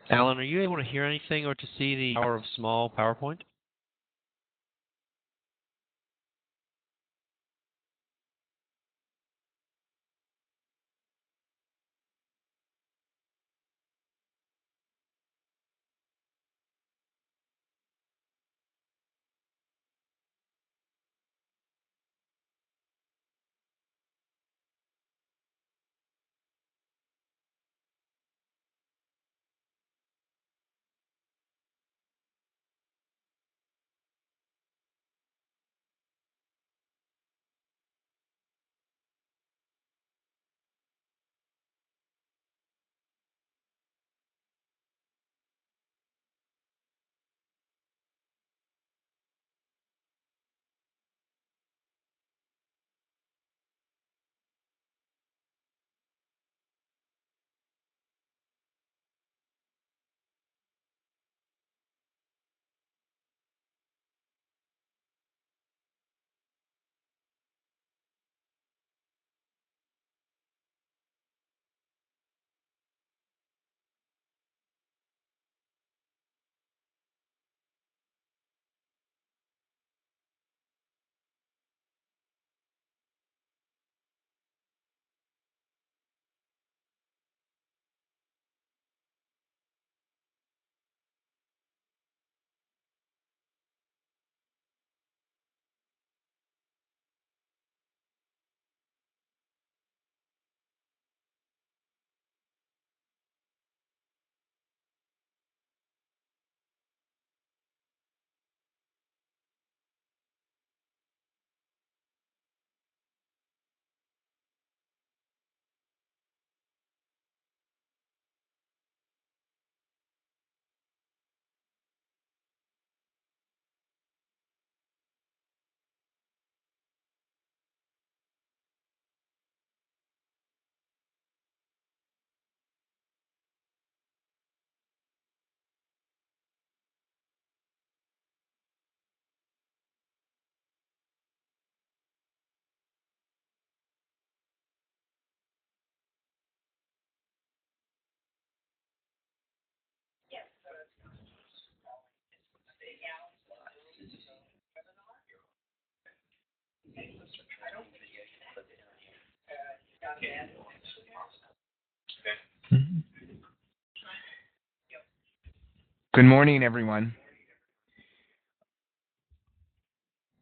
Alan, are you able to hear anything or to see the power of small PowerPoint? Good morning, everyone.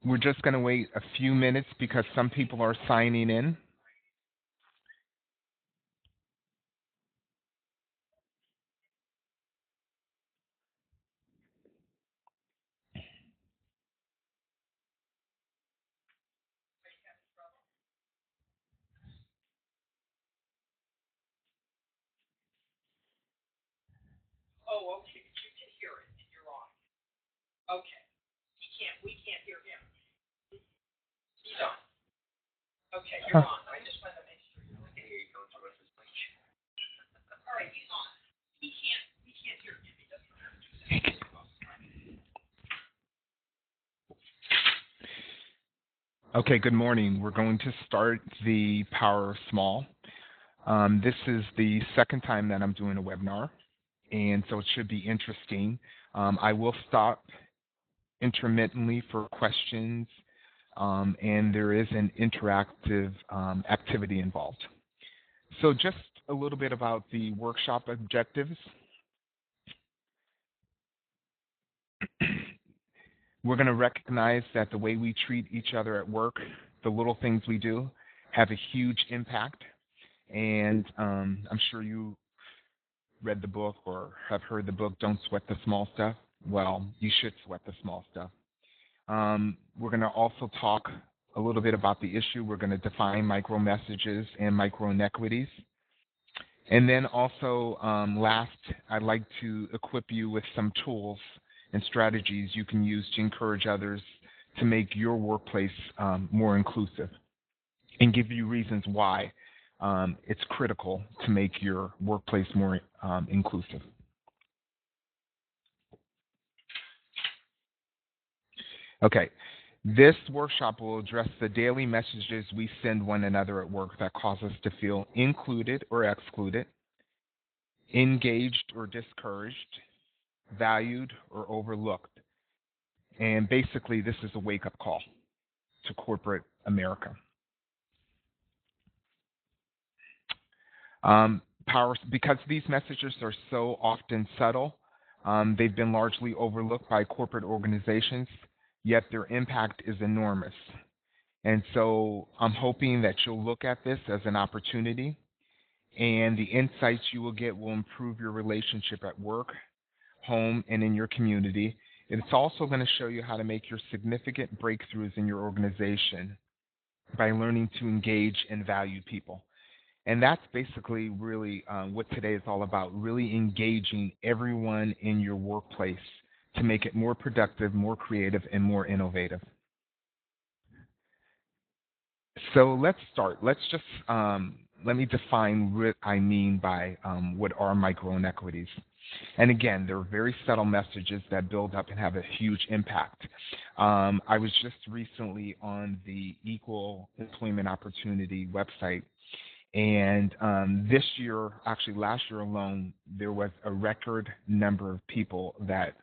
We're just going to wait a few minutes because some people are signing in. Oh, okay, but you can hear it and you're on. Okay. We can't hear him. He's on. Okay, you're on. I just wanted to make sure you're on. All right, he's on. We can't hear him. He doesn't have to. Okay, good morning. We're going to start the Power of Small. This is the second time that I'm doing a webinar, and so it should be interesting. I will stop intermittently for questions, and there is an interactive activity involved. So just a little bit about the workshop objectives. We're going to recognize that the way we treat each other at work, the little things we do, have a huge impact. And I'm sure you read the book or have heard the book, Don't Sweat the Small Stuff. Well, you should sweat the small stuff. We're going to also talk a little bit about the issue. We're going to define micro messages and micro inequities. And then also, last, I'd like to equip you with some tools and strategies you can use to encourage others to make your workplace more inclusive and give you reasons why it's critical to make your workplace more inclusive. Okay, this workshop will address the daily messages we send one another at work that cause us to feel included or excluded. engaged or discouraged, valued or overlooked. And basically, this is a wake-up call to corporate America. Because these messages are so often subtle, they've been largely overlooked by corporate organizations, yet their impact is enormous. And so I'm hoping that you'll look at this as an opportunity, and the insights you will get will improve your relationship at work, home, and in your community. It's also going to show you how to make your significant breakthroughs in your organization by learning to engage and value people. And that's basically really what today is all about, really engaging everyone in your workplace to make it more productive, more creative, and more innovative. So let's start. Let's just let me define what I mean by what are micro inequities. And again, they're very subtle messages that build up and have a huge impact. I was just recently on the Equal Employment Opportunity website, and this year, actually last year alone, there was a record number of people that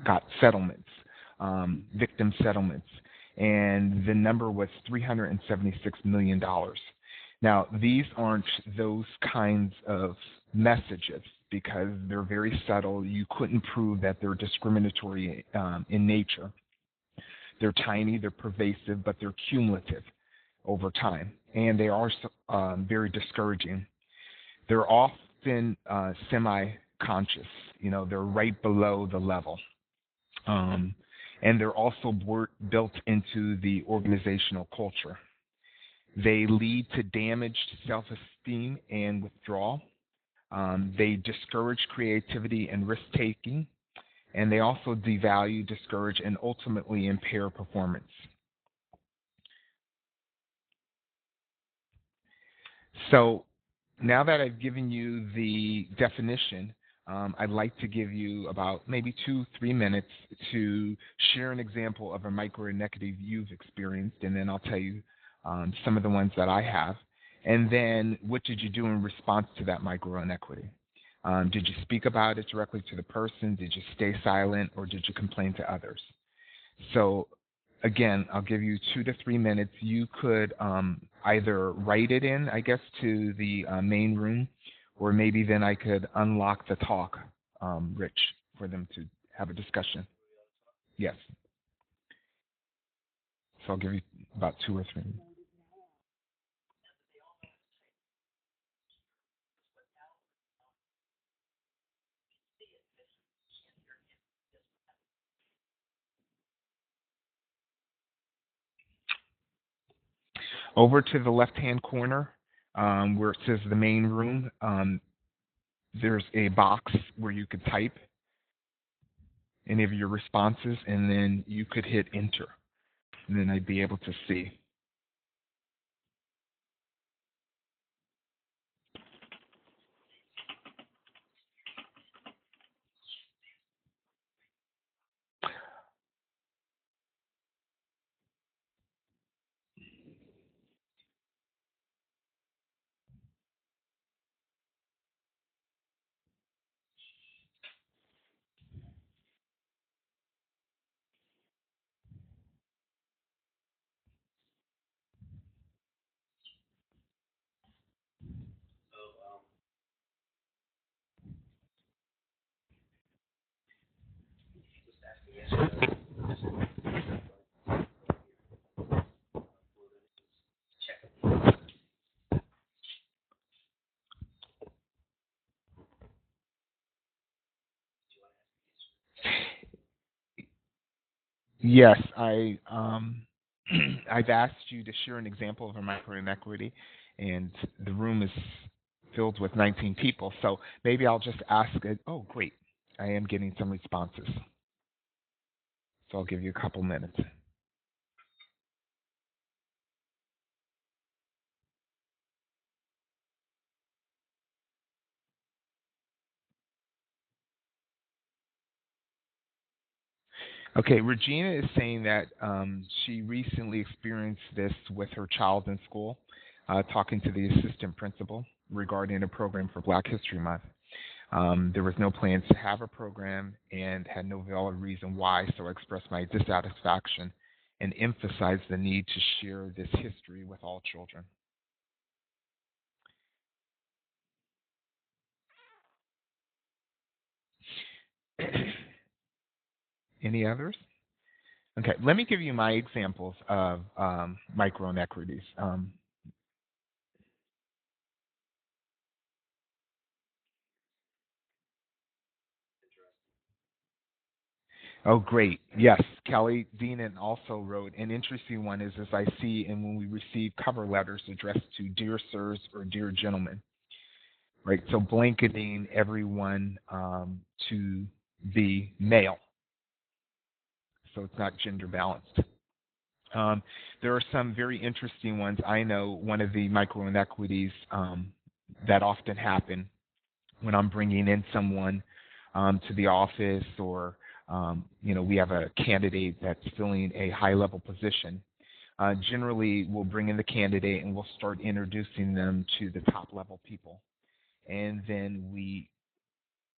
got settlements, victim settlements, and the number was $376 million. Now, these aren't those kinds of messages because they're very subtle. You couldn't prove that they're discriminatory in nature. They're tiny, they're pervasive, but they're cumulative over time, and they are very discouraging. They're often semi-conscious. They're right below the level. And they're also built into the organizational culture. They lead to damaged self-esteem and withdrawal. They discourage creativity and risk-taking, and they also devalue, discourage, and ultimately impair performance. So now that I've given you the definition, I'd like to give you about maybe 2-3 minutes to share an example of a microinequity you've experienced, and then I'll tell you some of the ones that I have. And then what did you do in response to that microinequity? Did you speak about it directly to the person? Did you stay silent, or did you complain to others? So again, I'll give you 2 to 3 minutes. You could either write it in, I guess, to the main room, or maybe then I could unlock the talk, Rich, for them to have a discussion. Yes. So I'll give you about 2 or 3 minutes. Over to the left-hand corner, where it says the main room, there's a box where you could type any of your responses, and then you could hit enter, and then I'd be able to see. Yes, I've asked you to share an example of a microinequity, and the room is filled with 19 people. So maybe I'll just ask it. Oh, great. I am getting some responses. So I'll give you a couple minutes. Okay, Regina is saying that she recently experienced this with her child in school, talking to the assistant principal regarding a program for Black History Month. There was no plans to have a program and had no valid reason why, so I expressed my dissatisfaction and emphasized the need to share this history with all children. Any others? Okay, let me give you my examples of micro inequities. Oh, great. Yes, Kelly Deanan also wrote an interesting one is as I see and when we receive cover letters addressed to dear sirs or dear gentlemen, right? So blanketing everyone to be male, so it's not gender balanced. There are some very interesting ones. I know one of the micro inequities that often happen when I'm bringing in someone to the office or we have a candidate that's filling a high-level position. Generally, we'll bring in the candidate and we'll start introducing them to the top-level people. And then we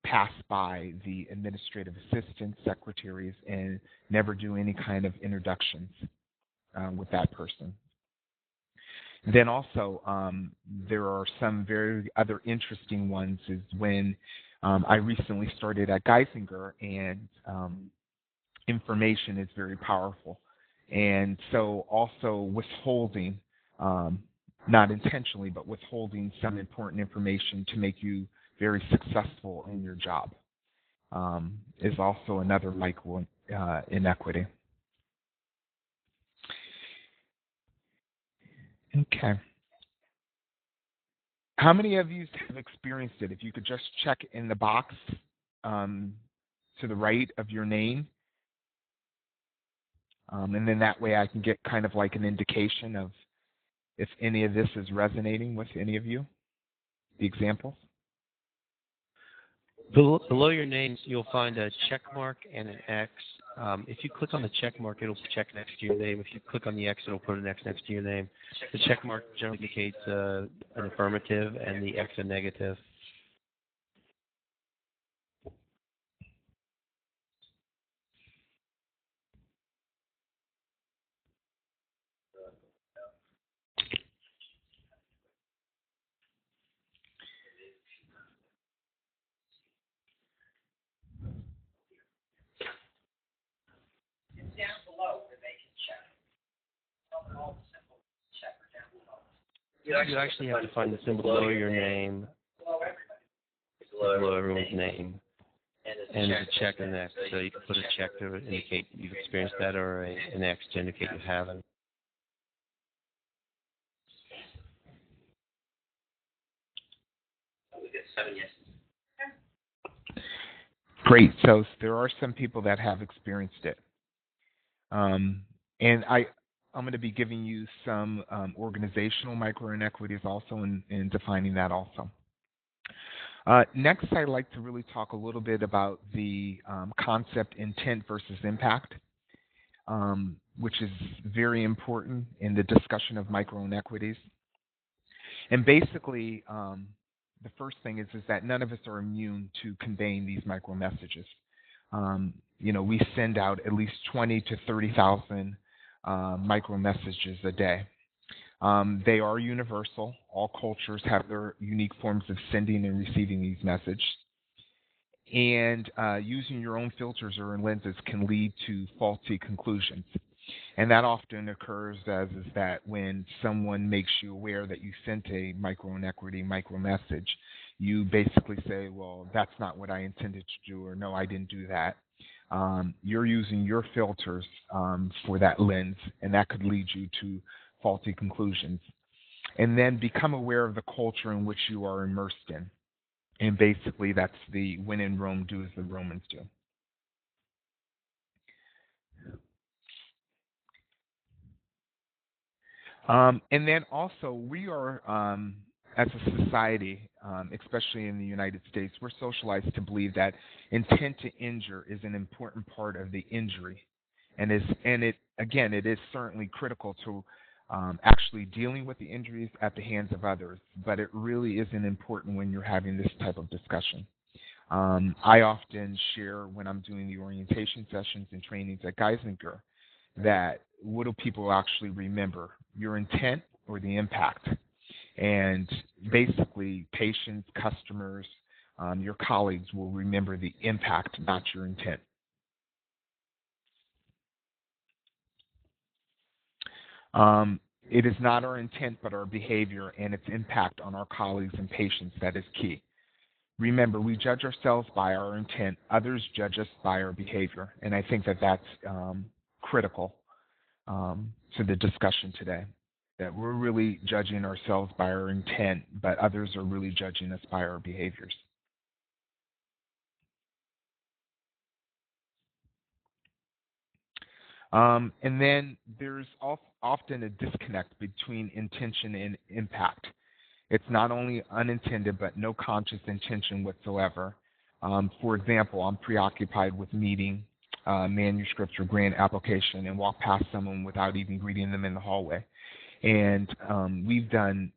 pass by the administrative assistants, secretaries, and never do any kind of introductions with that person. Then also, there are some very other interesting ones is when I recently started at Geisinger, and information is very powerful. And so also withholding, not intentionally, but withholding some important information to make you very successful in your job is also another micro inequity. Okay. How many of you have experienced it? If you could just check in the box to the right of your name, and then that way I can get kind of like an indication of if any of this is resonating with any of you, the examples. Below your names, you'll find a check mark and an X. If you click on the check mark, it'll check next to your name. If you click on the X, it'll put an X next to your name. The check mark generally indicates an affirmative, and the X a negative. Down below where they can check. All the simple check are down below. You actually have to find the symbol below your name, Below everybody. below everyone's name, and there's a check and X. So you can put a check to indicate you've experienced that, or an X to indicate you haven't. We get 7 yeses. Great. So there are some people that have experienced it. And I'm going to be giving you some organizational micro inequities also and defining that also. Next, I'd like to really talk a little bit about the concept intent versus impact, which is very important in the discussion of micro inequities. And basically, the first thing is that none of us are immune to conveying these micro messages. We send out at least 20 to 30,000 micro messages a day. They are universal. All cultures have their unique forms of sending and receiving these messages. And using your own filters or lenses can lead to faulty conclusions. And that often occurs as is that when someone makes you aware that you sent a micro inequity micro message, you basically say, well, that's not what I intended to do, or no, I didn't do that. You're using your filters for that lens, and that could lead you to faulty conclusions. And then become aware of the culture in which you are immersed in. And basically that's the when in Rome, do as the Romans do. And then also we are, as a society, especially in the United States, we're socialized to believe that intent to injure is an important part of the injury. And it is certainly critical to actually dealing with the injuries at the hands of others, but it really isn't important when you're having this type of discussion. I often share when I'm doing the orientation sessions and trainings at Geisinger that what do people actually remember, your intent or the impact? And basically, patients, customers, your colleagues will remember the impact, not your intent. It is not our intent, but our behavior and its impact on our colleagues and patients that is key. Remember, we judge ourselves by our intent. Others judge us by our behavior, and I think that that's critical to the discussion today. That we're really judging ourselves by our intent, but others are really judging us by our behaviors. And then there's often a disconnect between intention and impact. It's not only unintended, but no conscious intention whatsoever. For example, I'm preoccupied with meeting manuscripts or grant application and walk past someone without even greeting them in the hallway. And we've done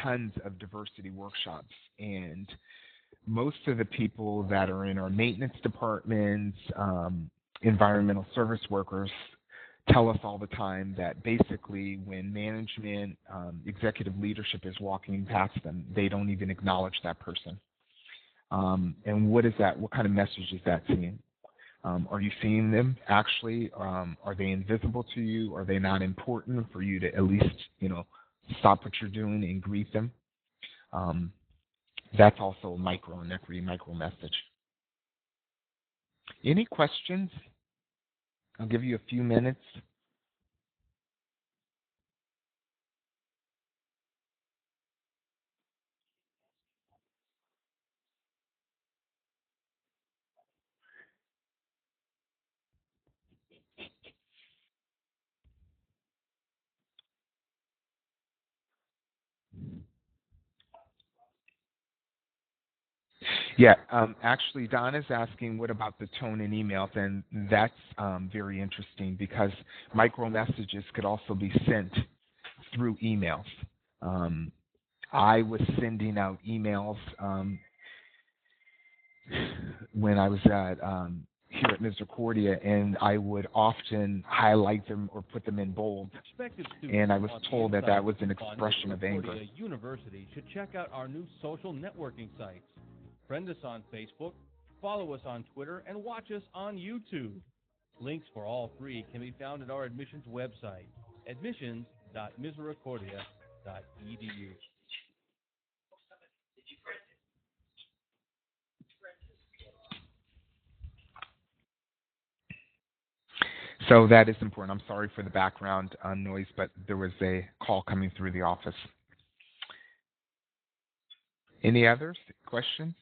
tons of diversity workshops, and most of the people that are in our maintenance departments, environmental service workers, tell us all the time that basically when management, executive leadership is walking past them, they don't even acknowledge that person. And what is that? What kind of message is that seeing? Are you seeing them actually? Are they invisible to you? Are they not important for you to at least, stop what you're doing and greet them? That's also a micro inequity, micro message. Any questions? I'll give you a few minutes. Yeah, actually, Don is asking, what about the tone in emails? And that's very interesting because micro messages could also be sent through emails. I was sending out emails when I was at here at Misericordia, and I would often highlight them or put them in bold. And I was told that that was an expression of anger. University should check out our new social networking sites. Friend us on Facebook, follow us on Twitter, and watch us on YouTube. Links for all three can be found at our admissions website, admissions.misericordia.edu. So that is important. I'm sorry for the background noise, but there was a call coming through the office. Any others? Questions?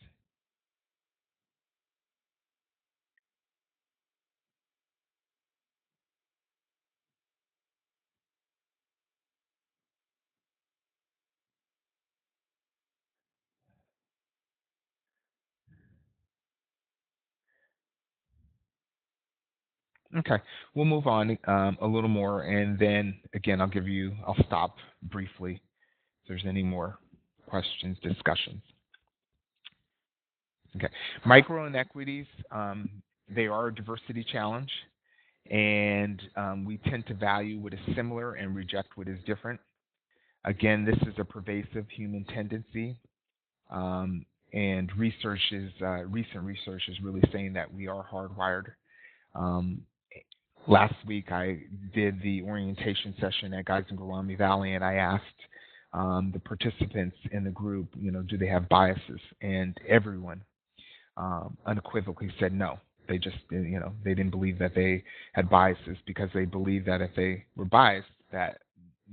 Okay, we'll move on a little more, and then again, I'll stop briefly if there's any more questions, discussions. Okay, micro inequities, they are a diversity challenge, and we tend to value what is similar and reject what is different. Again, this is a pervasive human tendency, and recent research is really saying that we are hardwired. Last week, I did the orientation session at Geisinger Valley, and I asked the participants in the group, do they have biases? And everyone unequivocally said no. They just, they didn't believe that they had biases because they believed that if they were biased, that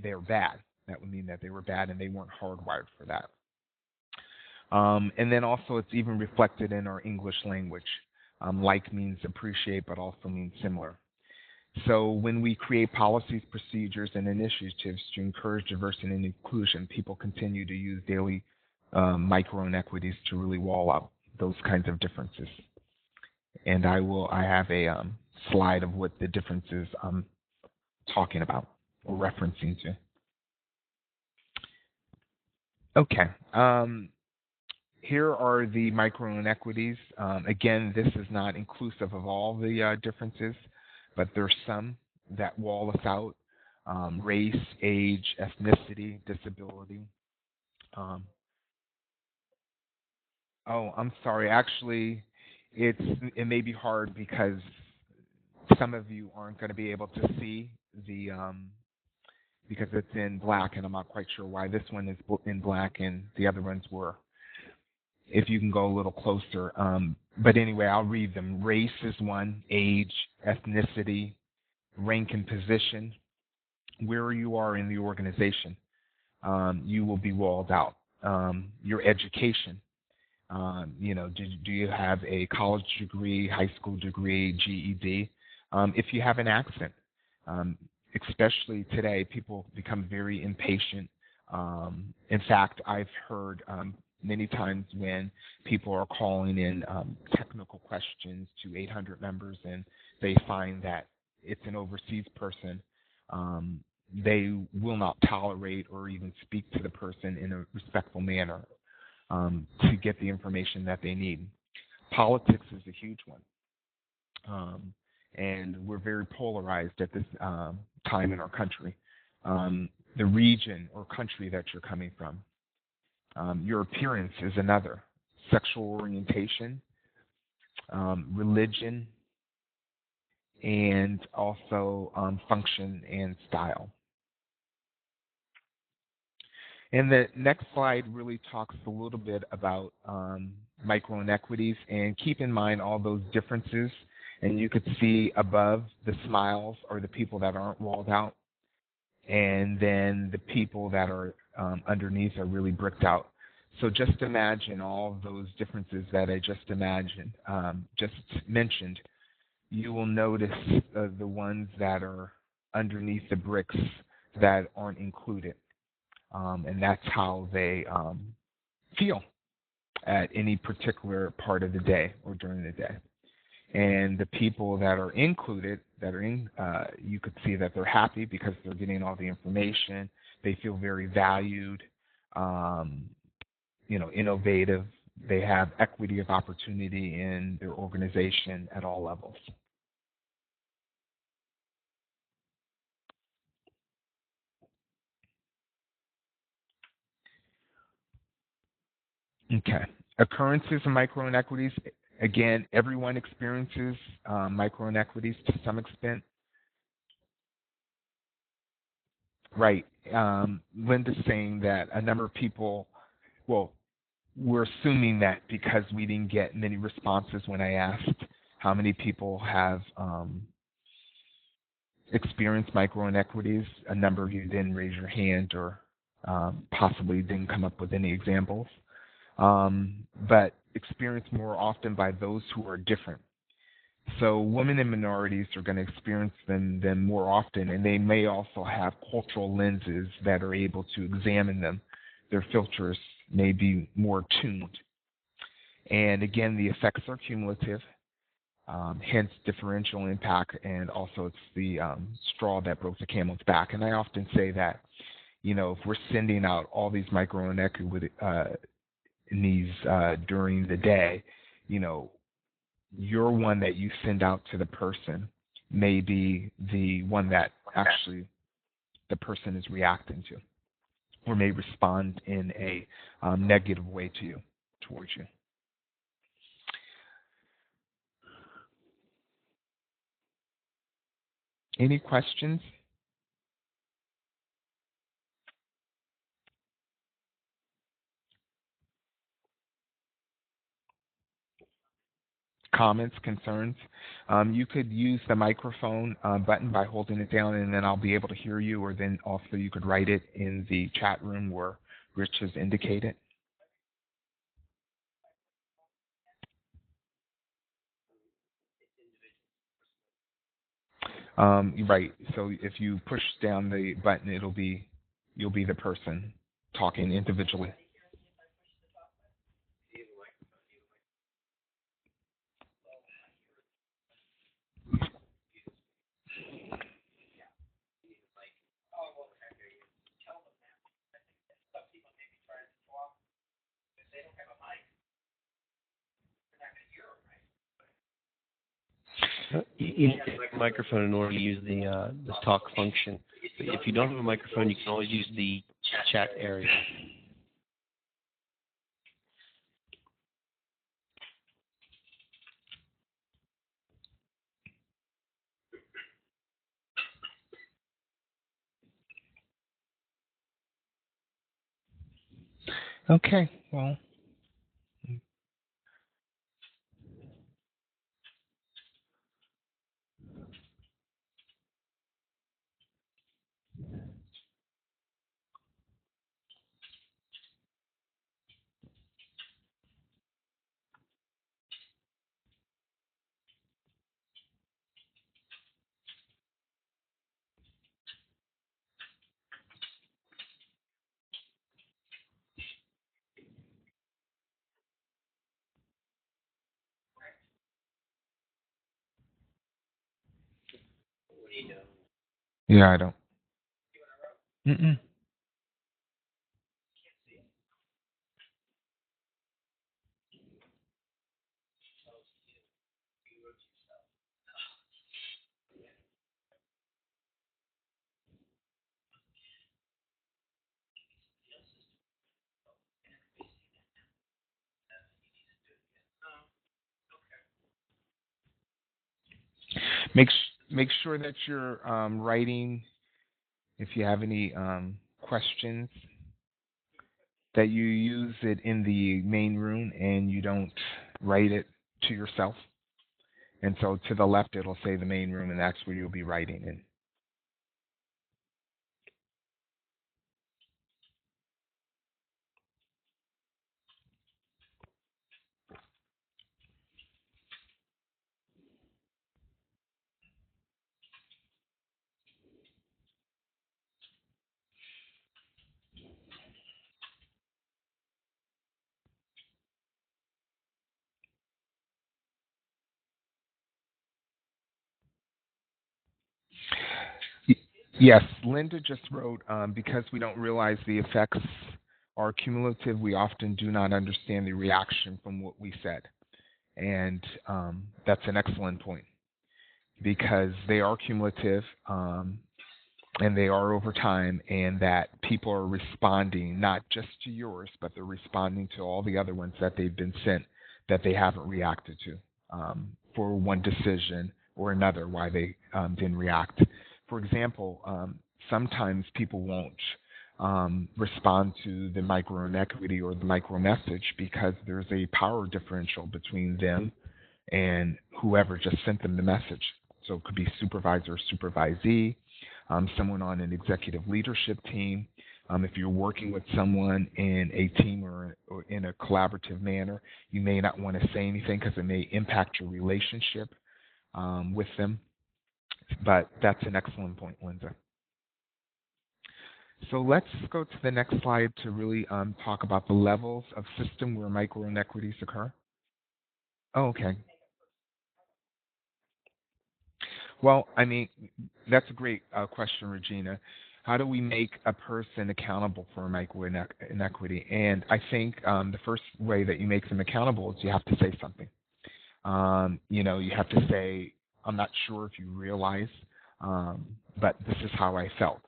they're bad. That would mean that they were bad and they weren't hardwired for that. And then also it's even reflected in our English language. Like means appreciate, but also means similar. So when we create policies, procedures, and initiatives to encourage diversity and inclusion, people continue to use daily micro inequities to really wall out those kinds of differences. And I have a slide of what the differences I'm talking about or referencing to. Okay. Here are the micro inequities. Again, this is not inclusive of all the differences, but there's some that wall us out. Race, age, ethnicity, disability. Um, oh, I'm sorry. Actually, it may be hard because some of you aren't going to be able to see the because it's in black, and I'm not quite sure why this one is in black and the other ones were. If you can go a little closer. But anyway, I'll read them. Race is one, age, ethnicity, rank and position, where you are in the organization. You will be walled out. Your education. Do you have a college degree, high school degree, GED? If you have an accent, especially today, people become very impatient. In fact, I've heard many times when people are calling in technical questions to 800 members and they find that it's an overseas person, they will not tolerate or even speak to the person in a respectful manner to get the information that they need. Politics is a huge one. And we're very polarized at this time in our country. The region or country that you're coming from. Your appearance is another. Sexual orientation, religion, and also function and style. And the next slide really talks a little bit about micro inequities, and keep in mind all those differences. And you could see above the smiles are the people that aren't walled out, and then the people that are underneath are really bricked out. So just imagine all of those differences that I just mentioned. You will notice the ones that are underneath the bricks that aren't included. And that's how they feel at any particular part of the day or during the day. And the people that are included, you could see that they're happy because they're getting all the information. They feel very valued, innovative. They have equity of opportunity in their organization at all levels. Okay. Occurrences of micro inequities. Again, everyone experiences micro inequities to some extent. Right. Linda's saying that a number of people, well, we're assuming that because we didn't get many responses when I asked how many people have experienced micro inequities, a number of you didn't raise your hand or possibly didn't come up with any examples. But experienced more often by those who are different. So women and minorities are going to experience them more often, and they may also have cultural lenses that are able to examine them. Their filters may be more tuned. And again, the effects are cumulative, hence differential impact, and also it's the straw that broke the camel's back. And I often say that, if we're sending out all these micro inequities during the day, your one that you send out to the person may be the one that actually the person is reacting to, or may respond in a negative way towards you. Any questions? Comments, concerns? You could use the microphone button by holding it down, and then I'll be able to hear you, or then also you could write it in the chat room where Rich has indicated. Right. So if you push down the button, you'll be the person talking individually. You need a microphone in order to use the talk function. But if you don't have a microphone, you can always use the chat area. Okay, well. Yeah, I don't. Mm-mm. Make make sure that you're writing. If you have any questions, that you use it in the main room and you don't write it to yourself. And so to the left, it'll say the main room, and that's where you'll be writing in. Yes, Linda just wrote, because we don't realize the effects are cumulative, we often do not understand the reaction from what we said. And that's an excellent point, because they are cumulative, and they are over time, and that people are responding not just to yours, but they're responding to all the other ones that they've been sent that they haven't reacted to, for one decision or another, why they didn't react. For example, sometimes people won't respond to the micro inequity or the micro message because there's a power differential between them and whoever just sent them the message. So it could be supervisor or supervisee, someone on an executive leadership team. If you're working with someone in a team or in a collaborative manner, you may not want to say anything because it may impact your relationship with them. But that's an excellent point, Linda. So let's go to the next slide to really talk about the levels of system where micro inequities occur. Oh, okay. Well, I mean, that's a great question, Regina. How do we make a person accountable for a micro inequity? And I think the first way that you make them accountable is you have to say something. You have to say, I'm not sure if you realize, but this is how I felt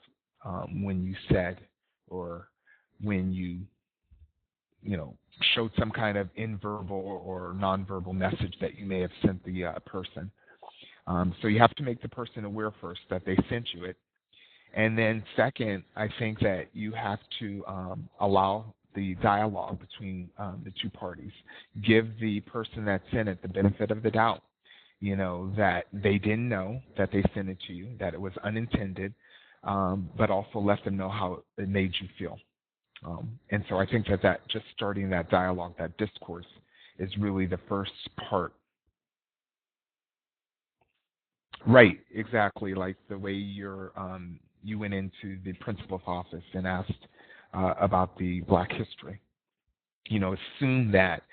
when you said, or when you showed some kind of inverbal or nonverbal message that you may have sent the person. So you have to make the person aware first that they sent you it. And then second, I think that you have to allow the dialogue between the two parties. Give the person that sent it the benefit of the doubt, that they didn't know that they sent it to you, that it was unintended, but also let them know how it made you feel. And so I think that just starting that dialogue, that discourse, is really the first part. Right, exactly. Like the way you went into the principal's office and asked about the Black history. Assume that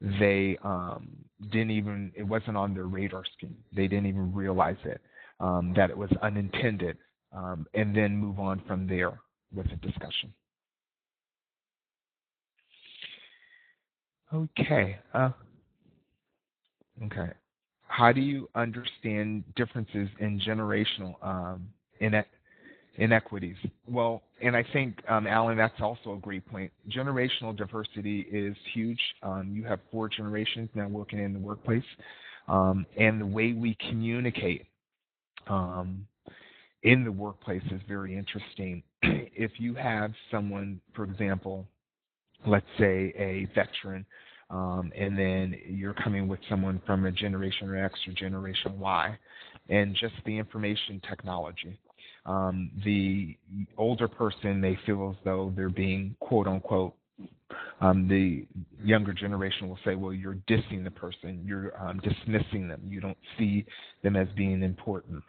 they it wasn't on their radar screen. They didn't even realize it, that it was unintended, and then move on from there with the discussion. Okay. Okay. how do you understand differences in generational inequities? Well, and I think, Alan, that's also a great point. Generational diversity is huge. You have 4 generations now working in the workplace, and the way we communicate in the workplace is very interesting. If you have someone, for example, let's say a veteran, and then you're coming with someone from a Generation X or Generation Y, and just the information technology. The older person, they feel as though they're being, quote unquote, the younger generation will say, well, you're dissing the person, you're dismissing them, you don't see them as being important.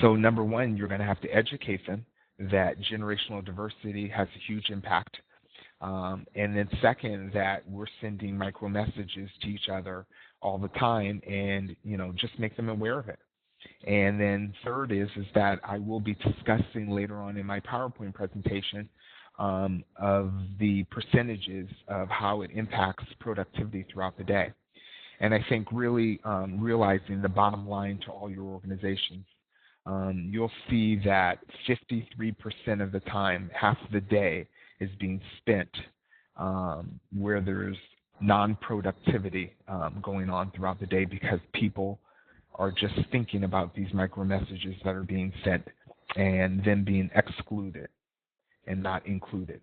So number one, you're going to have to educate them that generational diversity has a huge impact. And then second, that we're sending micro messages to each other all the time, and just make them aware of it. And then third is that I will be discussing later on in my PowerPoint presentation of the percentages of how it impacts productivity throughout the day. And I think really realizing the bottom line to all your organizations, you'll see that 53% of the time, half of the day, is being spent where there's non-productivity going on throughout the day because people are just thinking about these micro messages that are being sent and them being excluded and not included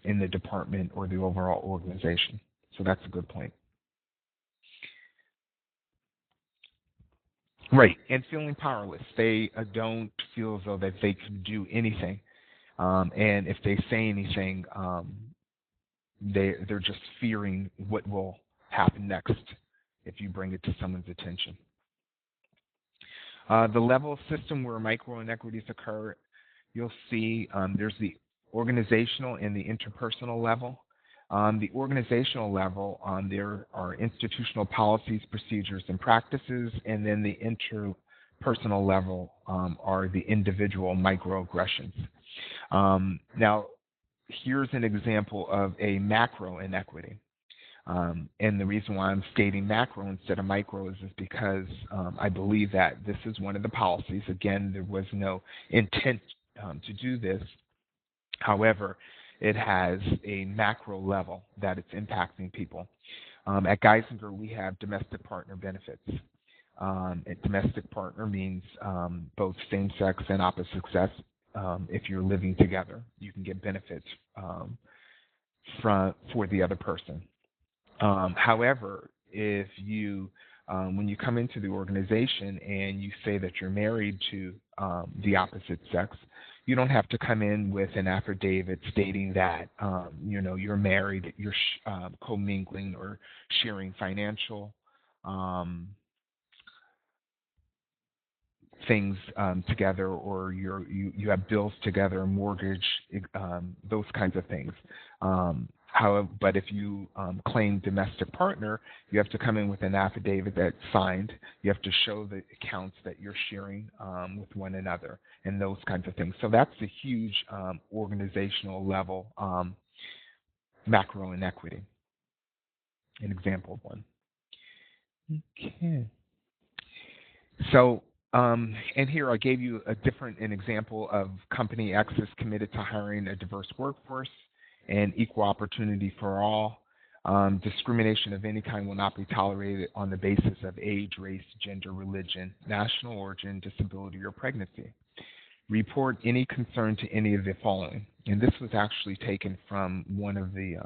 in the department or the overall organization. So that's a good point. Right, and feeling powerless. They don't feel as though that they can do anything. And if they say anything, they're just fearing what will happen next if you bring it to someone's attention. The level of system where micro inequities occur, you'll see there's the organizational and the interpersonal level. On the organizational level, there are institutional policies, procedures, and practices, and then the interpersonal level are the individual microaggressions. Now, here's an example of a macro inequity. And the reason why I'm stating macro instead of micro is because I believe that this is one of the policies. Again, there was no intent to do this. However, it has a macro level that it's impacting people. At Geisinger, we have domestic partner benefits. Domestic partner means both same-sex and opposite sex. If you're living together, you can get benefits for the other person. However, if you, when you come into the organization and you say that you're married to the opposite sex, you don't have to come in with an affidavit stating that you're married, you're commingling or sharing financial things together, or you have bills together, a mortgage, those kinds of things. However, but if you claim domestic partner, you have to come in with an affidavit that's signed. You have to show the accounts that you're sharing with one another and those kinds of things. So that's a huge organizational level macro inequity. An example of one. Okay. So, and here I gave you an example of company X is committed to hiring a diverse workforce and equal opportunity for all. Discrimination of any kind will not be tolerated on the basis of age, race, gender, religion, national origin, disability, or pregnancy. Report any concern to any of the following. And this was actually taken from one of the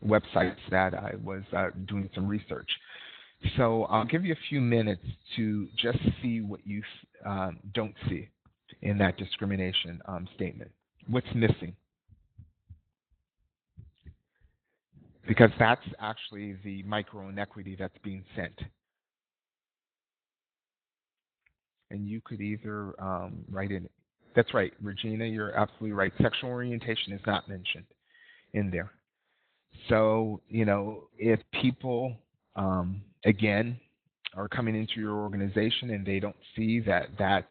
websites that I was doing some research. So I'll give you a few minutes to just see what you don't see in that discrimination statement. What's missing? Because that's actually the micro inequity that's being sent. And you could either write it. That's right, Regina, you're absolutely right. Sexual orientation is not mentioned in there. So, if people, again, are coming into your organization and they don't see that that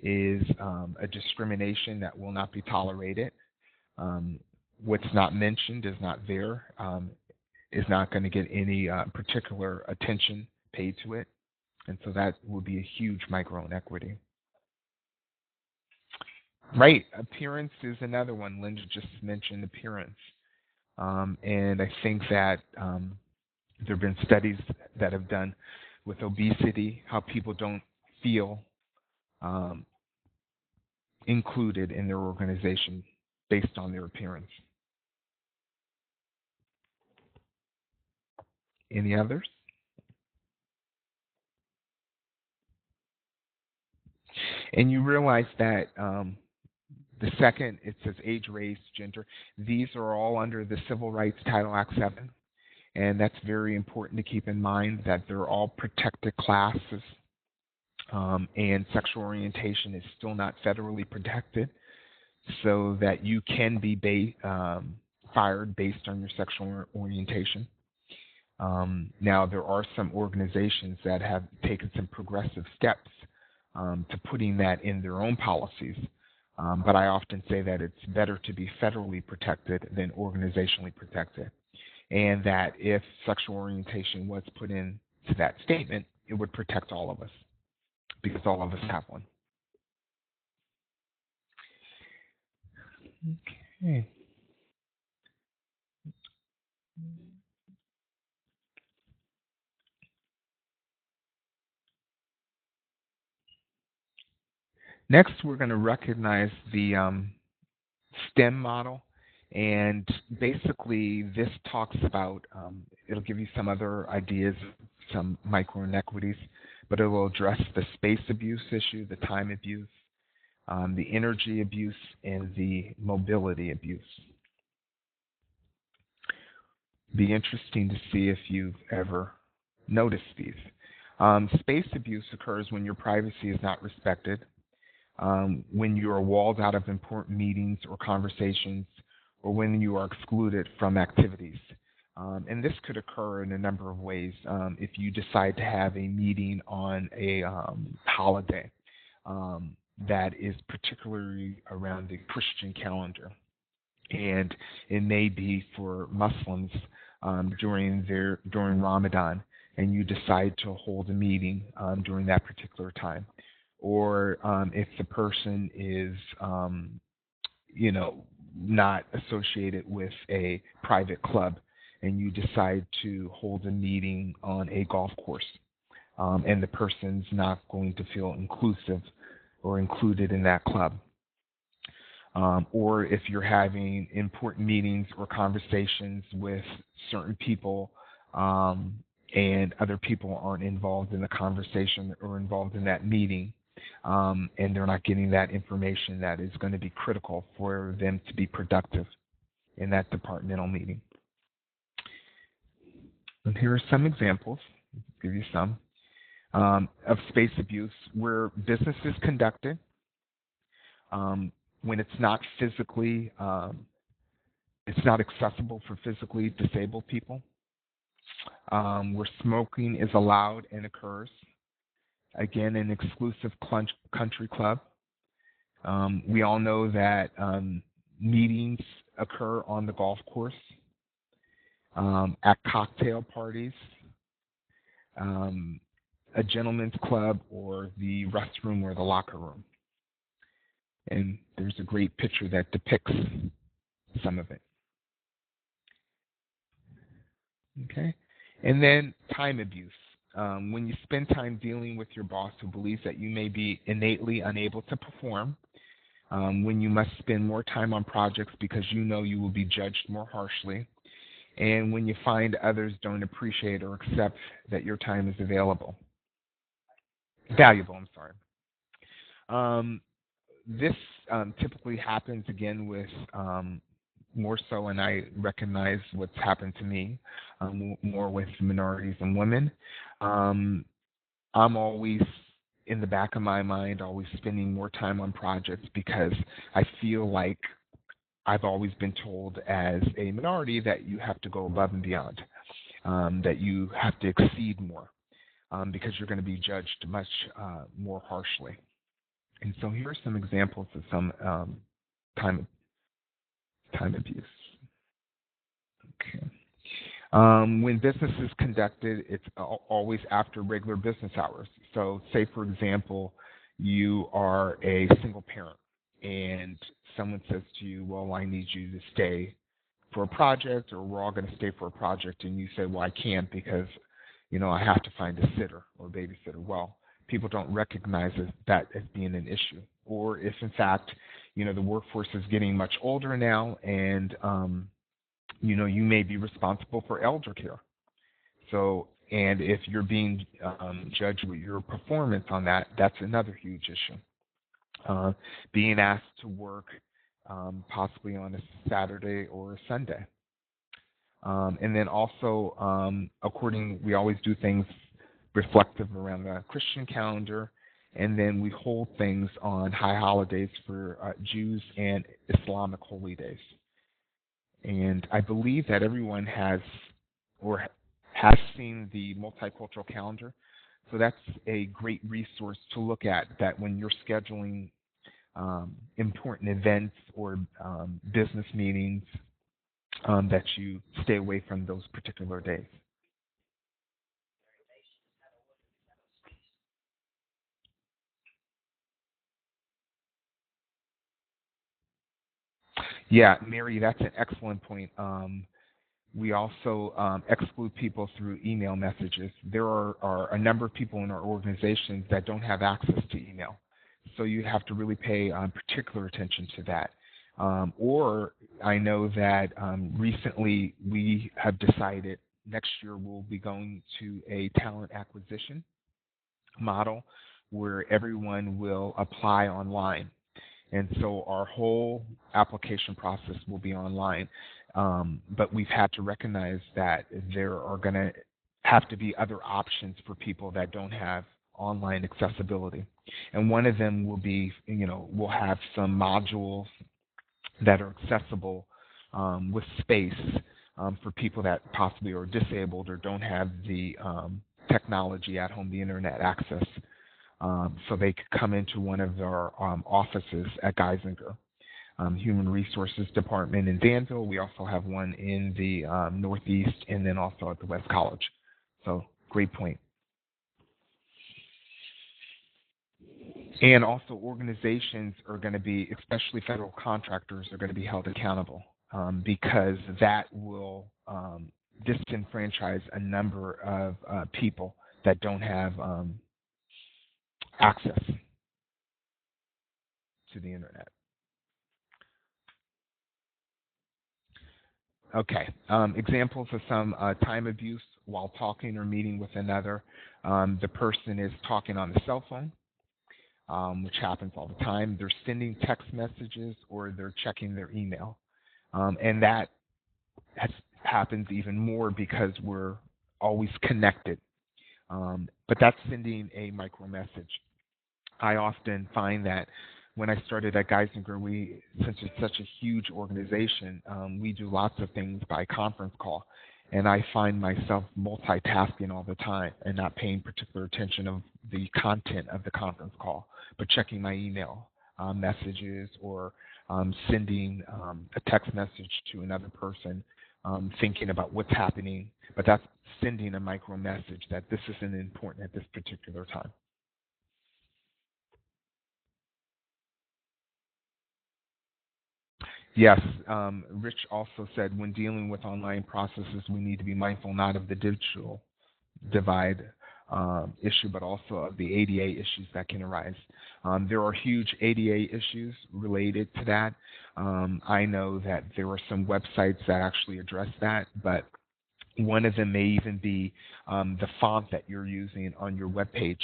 is a discrimination that will not be tolerated, what's not mentioned is not there. is not going to get any particular attention paid to it. And so that will be a huge micro inequity. Right, appearance is another one. Linda just mentioned appearance. And I think that there have been studies that have done with obesity, how people don't feel included in their organization based on their appearance. Any others? And you realize that the second, it says age, race, gender. These are all under the Civil Rights Title Act 7. And that's very important to keep in mind, that they're all protected classes. And sexual orientation is still not federally protected, so that you can be fired based on your sexual orientation. Now, there are some organizations that have taken some progressive steps to putting that in their own policies. But I often say that it's better to be federally protected than organizationally protected. And that if sexual orientation was put into that statement, it would protect all of us, because all of us have one. Okay. Next, we're going to recognize the STEM model. And basically, this talks about, it'll give you some other ideas, some micro inequities, but it will address the space abuse issue, the time abuse, the energy abuse, and the mobility abuse. Be interesting to see if you've ever noticed these. Space abuse occurs when your privacy is not respected, when you are walled out of important meetings or conversations, or when you are excluded from activities. And this could occur in a number of ways. If you decide to have a meeting on a holiday that is particularly around the Christian calendar, and it may be for Muslims during Ramadan, and you decide to hold a meeting during that particular time, or if the person is, not associated with a private club, and you decide to hold a meeting on a golf course, and the person's not going to feel inclusive or included in that club. Or if you're having important meetings or conversations with certain people, and other people aren't involved in the conversation or involved in that meeting, and they're not getting that information that is going to be critical for them to be productive in that departmental meeting. And here are some examples, I'll give you some, of space abuse where business is conducted when it's not physically, it's not accessible for physically disabled people, where smoking is allowed and occurs. Again, an exclusive country club. We all know that meetings occur on the golf course, at cocktail parties, a gentleman's club, or the restroom or the locker room. And there's a great picture that depicts some of it. Okay, and then time abuse. When you spend time dealing with your boss who believes that you may be innately unable to perform, when you must spend more time on projects because you know you will be judged more harshly, and when you find others don't appreciate or accept that your time is valuable. This typically happens again with more so, and I recognize what's happened to me, more with minorities and women. I'm always, in the back of my mind, always spending more time on projects because I feel like I've always been told as a minority that you have to go above and beyond, that you have to exceed more, because you're going to be judged much more harshly. And so here are some examples of some time abuse. Okay. When business is conducted, it's always after regular business hours. So, say for example, you are a single parent, and someone says to you, "Well, I need you to stay for a project, or we're all going to stay for a project," and you say, "Well, I can't because, I have to find a sitter or babysitter." Well, people don't recognize that as being an issue. Or if in fact, the workforce is getting much older now, and you may be responsible for elder care. So, and if you're being judged with your performance on that, that's another huge issue. Being asked to work possibly on a Saturday or a Sunday. And then also, we always do things reflective around the Christian calendar, and then we hold things on high holidays for Jews and Islamic holy days. And I believe that everyone has seen the multicultural calendar. So that's a great resource to look at, that when you're scheduling important events or business meetings, that you stay away from those particular days. Yeah, Mary, that's an excellent point. We also exclude people through email messages. There are a number of people in our organizations that don't have access to email. So you have to really pay particular attention to that. Or I know that recently we have decided next year we'll be going to a talent acquisition model where everyone will apply online. And so our whole application process will be online. But we've had to recognize that there are going to have to be other options for people that don't have online accessibility. And one of them will be, we'll have some modules that are accessible with space for people that possibly are disabled or don't have the technology at home, the internet access. So they could come into one of our offices at Geisinger, Human Resources Department in Danville. We also have one in the Northeast, and then also at the West College. So great point. And also organizations are going to be, especially federal contractors, are going to be held accountable because that will disenfranchise a number of people that don't have access to the internet. Okay, examples of some time abuse while talking or meeting with another. The person is talking on the cell phone, which happens all the time. They're sending text messages or they're checking their email. And that happens even more because we're always connected. But that's sending a micro message. I often find that when I started at Geisinger, since it's such a huge organization, we do lots of things by conference call. And I find myself multitasking all the time and not paying particular attention of the content of the conference call, but checking my email messages or sending a text message to another person, thinking about what's happening. But that's sending a micro message that this isn't important at this particular time. Yes, Rich also said when dealing with online processes, we need to be mindful not of the digital divide issue, but also of the ADA issues that can arise. There are huge ADA issues related to that. I know that there are some websites that actually address that, but one of them may even be the font that you're using on your web page.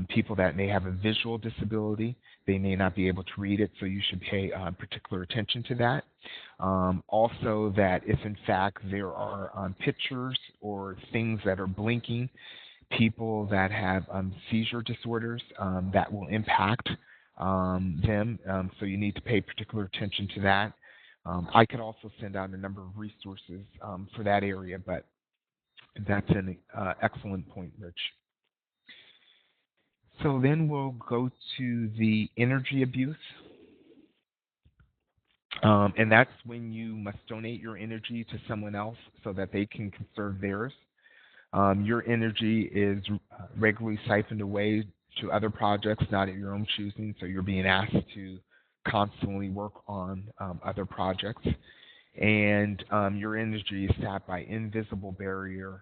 People that may have a visual disability, they may not be able to read it, so you should pay particular attention to that. Also, that if in fact there are pictures or things that are blinking, people that have seizure disorders, that will impact them, so you need to pay particular attention to that. I could also send out a number of resources for that area, but that's an excellent point, Rich. So then we'll go to the energy abuse. And that's when you must donate your energy to someone else so that they can conserve theirs. Your energy is regularly siphoned away to other projects, not at your own choosing, so you're being asked to constantly work on other projects. And your energy is tapped by invisible barriers,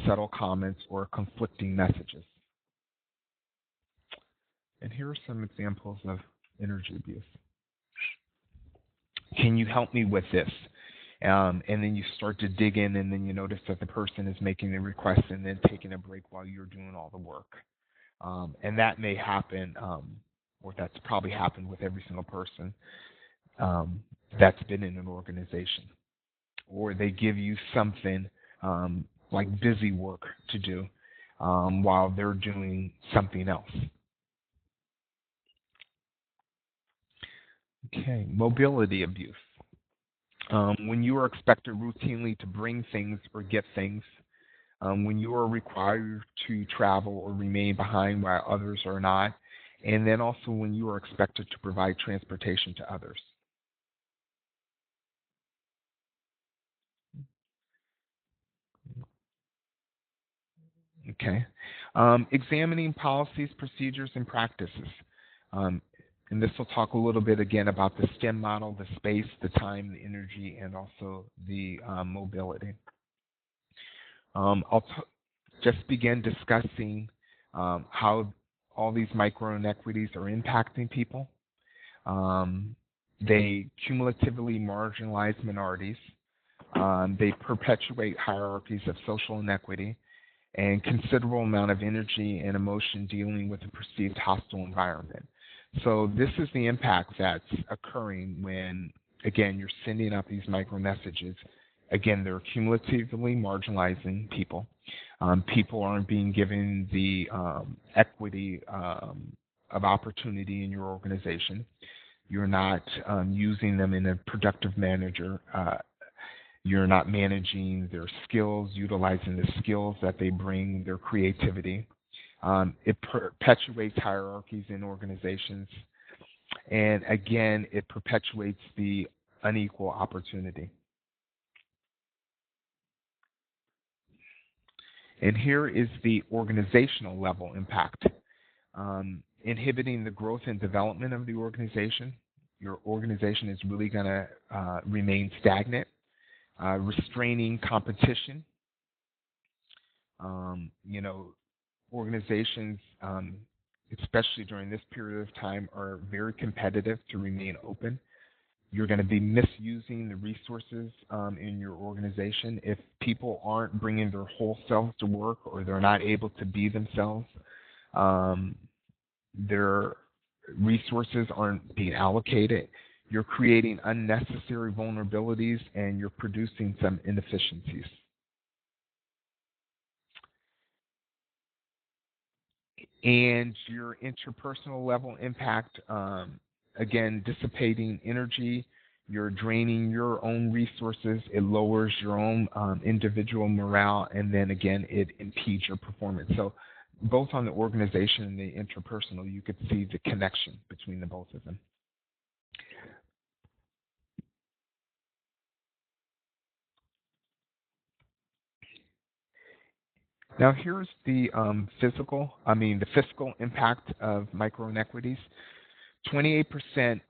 subtle comments, or conflicting messages. And here are some examples of energy abuse. Can you help me with this? And then you start to dig in, and then you notice that the person is making a request and then taking a break while you're doing all the work. And that may happen, or that's probably happened with every single person that's been in an organization. Or they give you something like busy work to do while they're doing something else. Okay, mobility abuse. When you are expected routinely to bring things or get things, when you are required to travel or remain behind while others are not, and then also when you are expected to provide transportation to others. Okay. Examining policies, procedures, and practices. And this will talk a little bit again about the STEM model, the space, the time, the energy, and also the mobility. I'll just begin discussing how all these micro inequities are impacting people. They cumulatively marginalize minorities. They perpetuate hierarchies of social inequity and considerable amount of energy and emotion dealing with a perceived hostile environment. So this is the impact that's occurring when, again, you're sending out these micro messages. Again, they're cumulatively marginalizing people. People aren't being given the equity of opportunity in your organization. You're not using them in a productive manner. You're not managing their skills, utilizing the skills that they bring, their creativity. It perpetuates hierarchies in organizations. And again, it perpetuates the unequal opportunity. And here is the organizational level impact. Inhibiting the growth and development of the organization. Your organization is really going to remain stagnant. Restraining competition. Organizations, especially during this period of time, are very competitive to remain open. You're going to be misusing the resources in your organization. If people aren't bringing their whole selves to work or they're not able to be themselves, their resources aren't being allocated. You're creating unnecessary vulnerabilities and you're producing some inefficiencies. And your interpersonal level impact, again, dissipating energy, you're draining your own resources, it lowers your own individual morale, and then again, it impedes your performance. So both on the organization and the interpersonal, you could see the connection between the both of them. Now here's the fiscal impact of micro inequities. 28%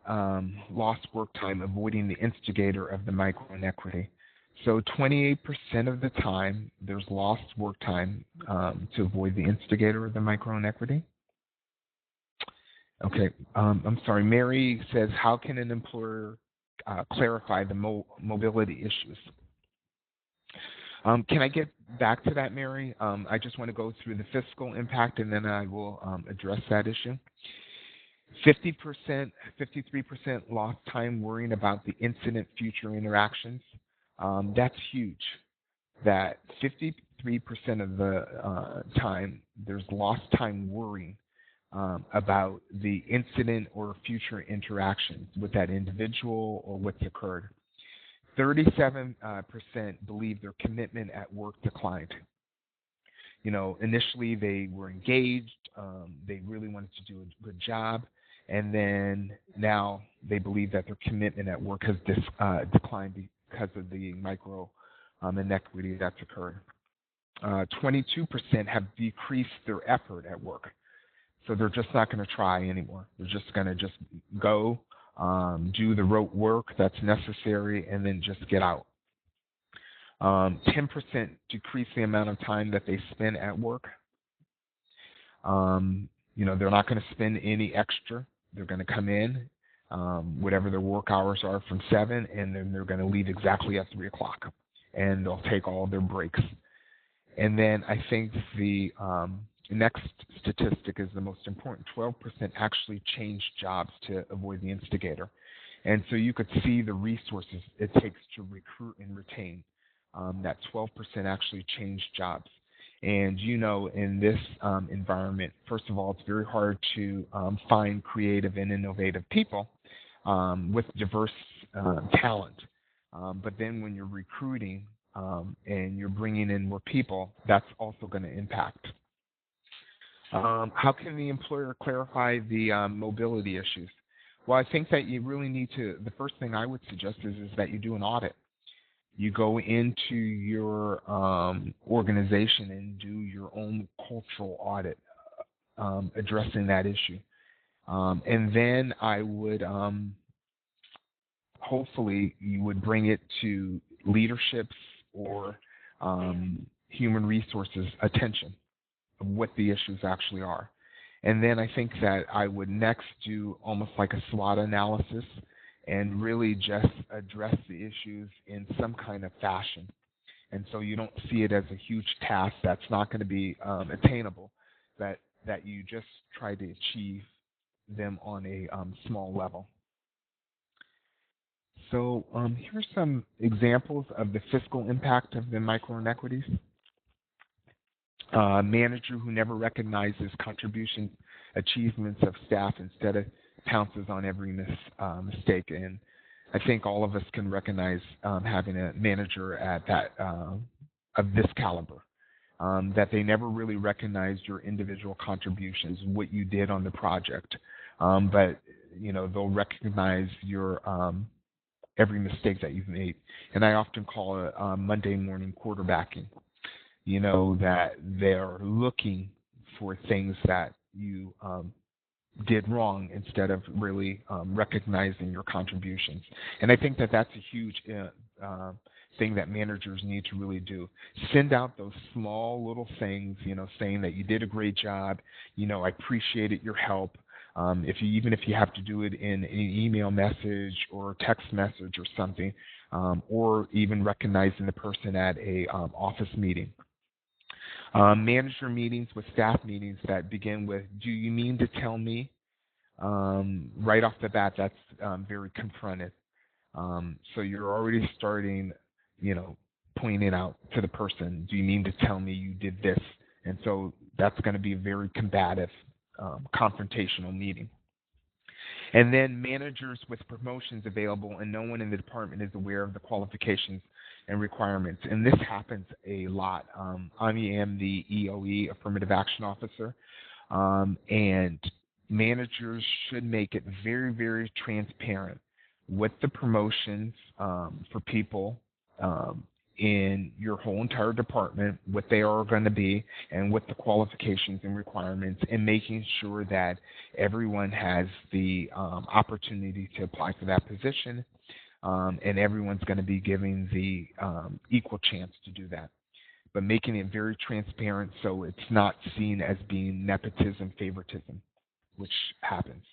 lost work time avoiding the instigator of the micro inequity. So 28% of the time there's lost work time to avoid the instigator of the micro inequity. Okay, I'm sorry. Mary says, how can an employer clarify the mobility issues? Can I get back to that, Mary? I just want to go through the fiscal impact and then I will address that issue. 50%, 53% lost time worrying about the incident future interactions. That's huge. That 53% of the time there's lost time worrying about the incident or future interactions with that individual or what's occurred. 37% believe their commitment at work declined. Initially they were engaged, they really wanted to do a good job, and then now they believe that their commitment at work has declined because of the micro inequity that's occurred. 22% have decreased their effort at work. So they're just not going to try anymore. They're just going to just go, do the rote work that's necessary, and then just get out. 10% decrease the amount of time that they spend at work. They're not going to spend any extra. They're going to come in, whatever their work hours are from 7, and then they're going to leave exactly at 3 o'clock. And they'll take all their breaks. And then I think the next statistic is the most important. 12% actually changed jobs to avoid the instigator. And so you could see the resources it takes to recruit and retain. That 12% actually changed jobs. And in this environment, first of all, it's very hard to find creative and innovative people with diverse talent. But then when you're recruiting and you're bringing in more people, that's also going to impact. How can the employer clarify the mobility issues? Well, I think that you really need to, the first thing I would suggest is that you do an audit. You go into your organization and do your own cultural audit addressing that issue. And then I would, hopefully, you would bring it to leadership's or human resources attention of what the issues actually are. And then I think that I would next do almost like a SWOT analysis and really just address the issues in some kind of fashion. And so you don't see it as a huge task that's not going to be attainable, that you just try to achieve them on a small level. So here's some examples of the fiscal impact of the micro inequities. Manager who never recognizes contributions, achievements of staff, instead of pounces on every mistake. And I think all of us can recognize having a manager at that of this caliber, that they never really recognized your individual contributions, what you did on the project, but they'll recognize your every mistake that you've made. And I often call it Monday morning quarterbacking. That they're looking for things that you did wrong instead of really recognizing your contributions. And I think that that's a huge thing that managers need to really do. Send out those small little things, saying that you did a great job, I appreciated your help. Even if you have to do it in an email message or text message or something, or even recognizing the person at a office meeting. Manager meetings with staff meetings that begin with, do you mean to tell me? Right off the bat, that's very confrontive. So you're already starting, pointing out to the person, do you mean to tell me you did this? And so that's going to be a very combative, confrontational meeting. And then managers with promotions available and no one in the department is aware of the qualifications and requirements. And this happens a lot. I am the EOE, Affirmative Action Officer, and managers should make it very, very transparent what the promotions for people in your whole entire department, what they are going to be, and what the qualifications and requirements, and making sure that everyone has the opportunity to apply for that position, and everyone's going to be given the equal chance to do that. But making it very transparent so it's not seen as being nepotism, favoritism, which happens.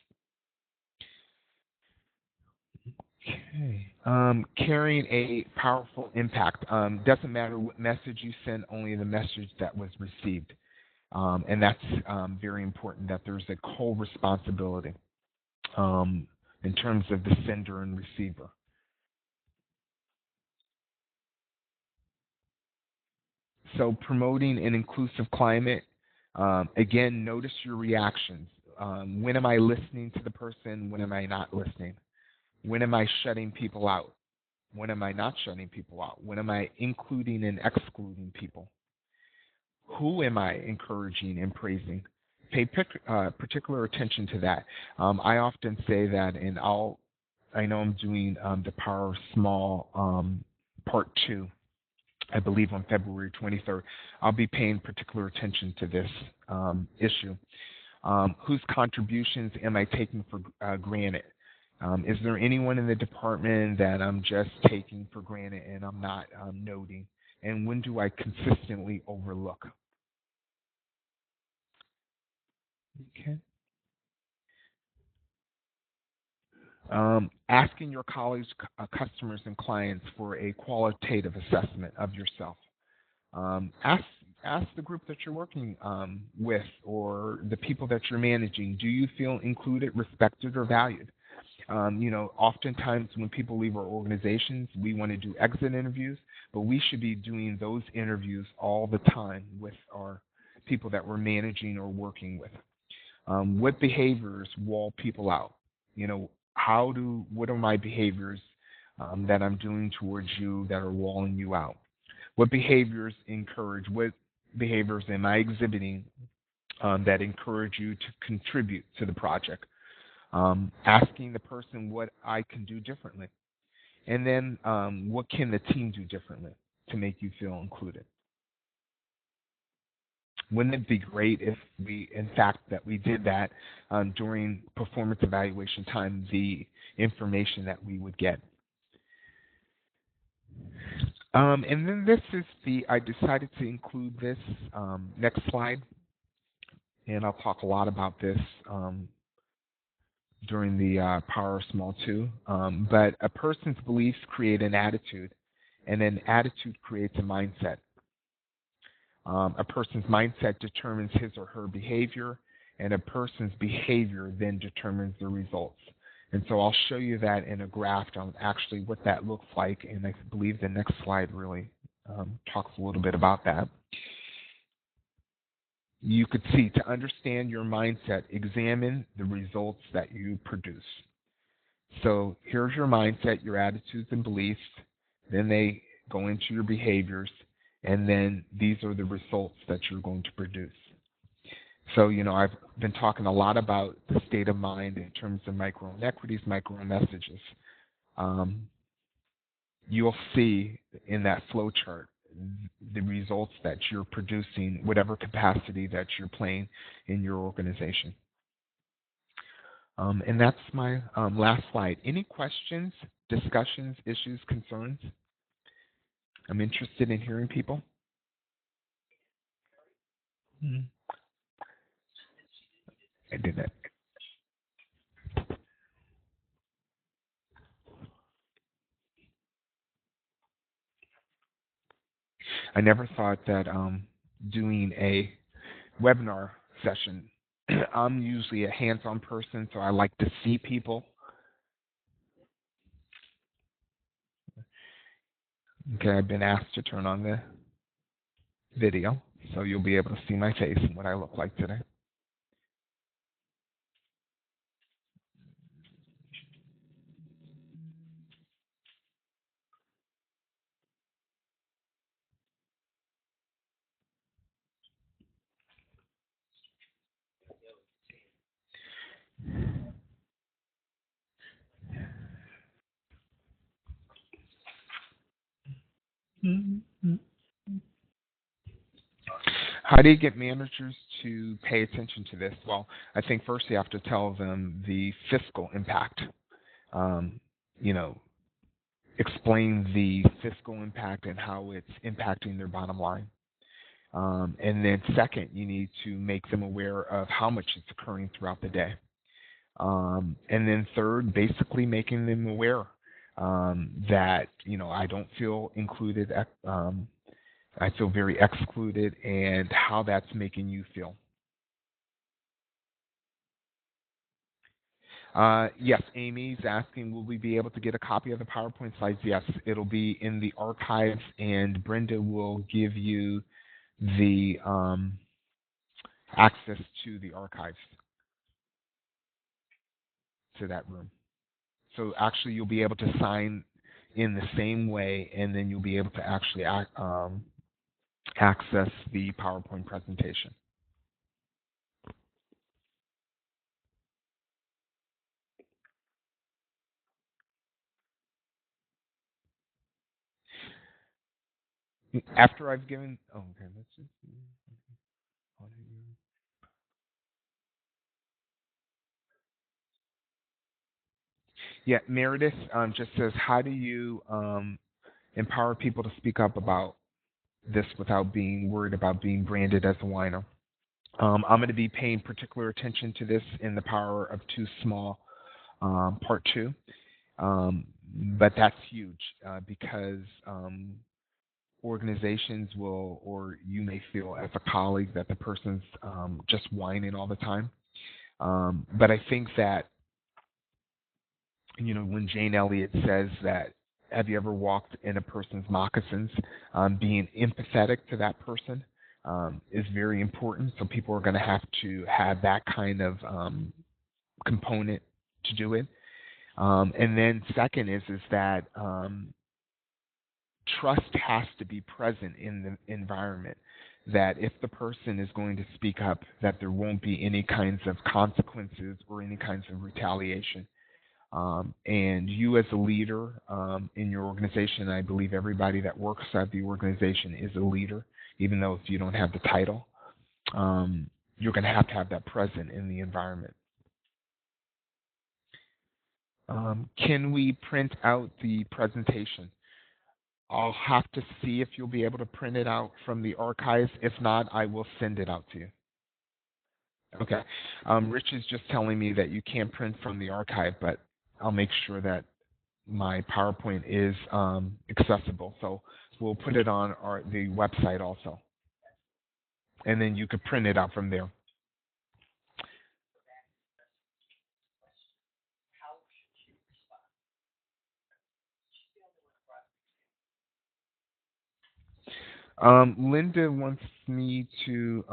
Okay. Carrying a powerful impact. Doesn't matter what message you send, only the message that was received. And that's very important, that there's a co-responsibility in terms of the sender and receiver. So promoting an inclusive climate, again, notice your reactions. When am I listening to the person? When am I not listening? When am I shutting people out? When am I not shutting people out? When am I including and excluding people? Who am I encouraging and praising? pay particular attention to that. I often say that, and I know I'm doing the Power of Small Part 2, I believe on February 23rd. I'll be paying particular attention to this issue. Whose contributions am I taking for granted? Is there anyone in the department that I'm just taking for granted and I'm not noting? And when do I consistently overlook? Okay. Asking your colleagues, customers, and clients for a qualitative assessment of yourself. Ask the group that you're working with or the people that you're managing, do you feel included, respected, or valued? Oftentimes when people leave our organizations, we want to do exit interviews, but we should be doing those interviews all the time with our people that we're managing or working with. What behaviors wall people out? What are my behaviors that I'm doing towards you that are walling you out? What behaviors am I exhibiting that encourage you to contribute to the project? Asking the person what I can do differently. And then what can the team do differently to make you feel included? Wouldn't it be great if we did that during performance evaluation time, the information that we would get? And then I decided to include this next slide, and I'll talk a lot about this during the Power of Small 2. But a person's beliefs create an attitude, and an attitude creates a mindset. A person's mindset determines his or her behavior, and a person's behavior then determines the results. And so I'll show you that in a graph on actually what that looks like, and I believe the next slide really talks a little bit about that. You could see, to understand your mindset, examine the results that you produce. So here's your mindset, your attitudes and beliefs, then they go into your behaviors, and then these are the results that you're going to produce. So, I've been talking a lot about the state of mind in terms of micro inequities, micro messages. You'll see in that flow chart the results that you're producing, whatever capacity that you're playing in your organization. And that's my last slide. Any questions, discussions, issues, concerns? I'm interested in hearing people. I did that. I never thought that doing a webinar session, I'm usually a hands-on person, so I like to see people. Okay, I've been asked to turn on the video, so you'll be able to see my face and what I look like today. How do you get managers to pay attention to this? Well, I think first you have to tell them the fiscal impact. Explain the fiscal impact and how it's impacting their bottom line. And then second, you need to make them aware of how much it's occurring throughout the day. And then third, basically making them aware that, I don't feel included, I feel very excluded, and how that's making you feel. Yes, Amy's asking, will we be able to get a copy of the PowerPoint slides? Yes, it'll be in the archives, and Brenda will give you the access to the archives, to that room. So actually you'll be able to sign in the same way, and then you'll be able to actually access the PowerPoint presentation. After I've given, oh, okay, let's just see. Yeah, Meredith just says, how do you empower people to speak up about this without being worried about being branded as a whiner? I'm going to be paying particular attention to this in the Power of Too Small Part 2. But that's huge because organizations will, or you may feel as a colleague that the person's just whining all the time. But I think that, when Jane Elliott says that, have you ever walked in a person's moccasins, being empathetic to that person is very important. So people are going to have that kind of component to do it. And then second is that trust has to be present in the environment, that if the person is going to speak up, that there won't be any kinds of consequences or any kinds of retaliation. And you as a leader in your organization, I believe everybody that works at the organization is a leader, even though if you don't have the title, you're going to have that present in the environment. Can we print out the presentation? I'll have to see if you'll be able to print it out from the archives. If not, I will send it out to you. Okay. Rich is just telling me that you can't print from the archive, but I'll make sure that my PowerPoint is accessible. So we'll put it on the website also. And then you could print it out from there. Linda wants me to,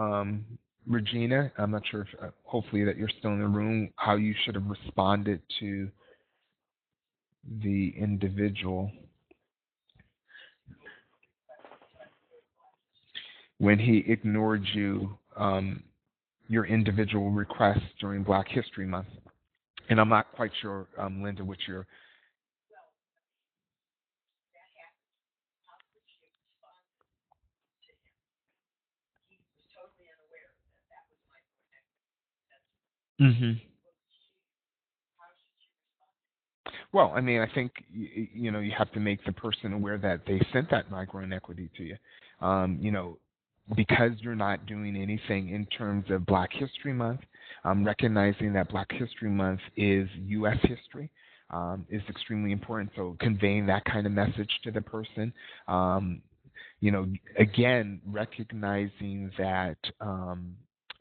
Regina, I'm not sure if, hopefully that you're still in the room, how you should have responded to the individual when he ignored you, your individual request during Black History Month. And I'm not quite sure, Linda, what your... Mm-hmm. Well, I mean, I think you have to make the person aware that they sent that micro inequity to you. Because you're not doing anything in terms of Black History Month, recognizing that Black History Month is U.S. history is extremely important. So conveying that kind of message to the person, again, recognizing that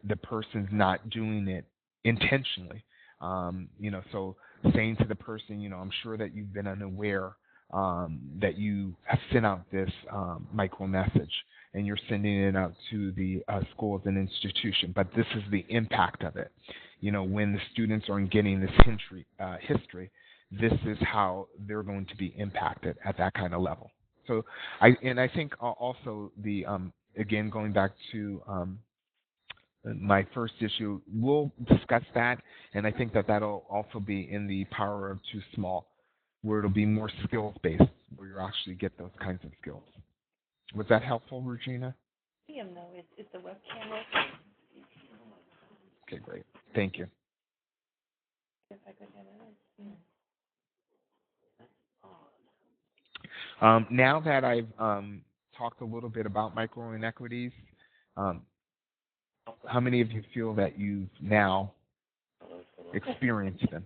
the person's not doing it intentionally. So saying to the person, I'm sure that you've been unaware that you have sent out this micro message, and you're sending it out to the school as an institution. But this is the impact of it. When the students aren't getting this history, this is how they're going to be impacted at that kind of level. So I think also the again, going back to my first issue, we'll discuss that, and I think that that'll also be in the Power of Too Small, where it'll be more skills-based, where you actually get those kinds of skills. Was that helpful, Regina? See him though. It's the webcam open. Okay, great. Thank you. If I could get it. Now that I've talked a little bit about micro inequities, how many of you feel that you've now experienced them?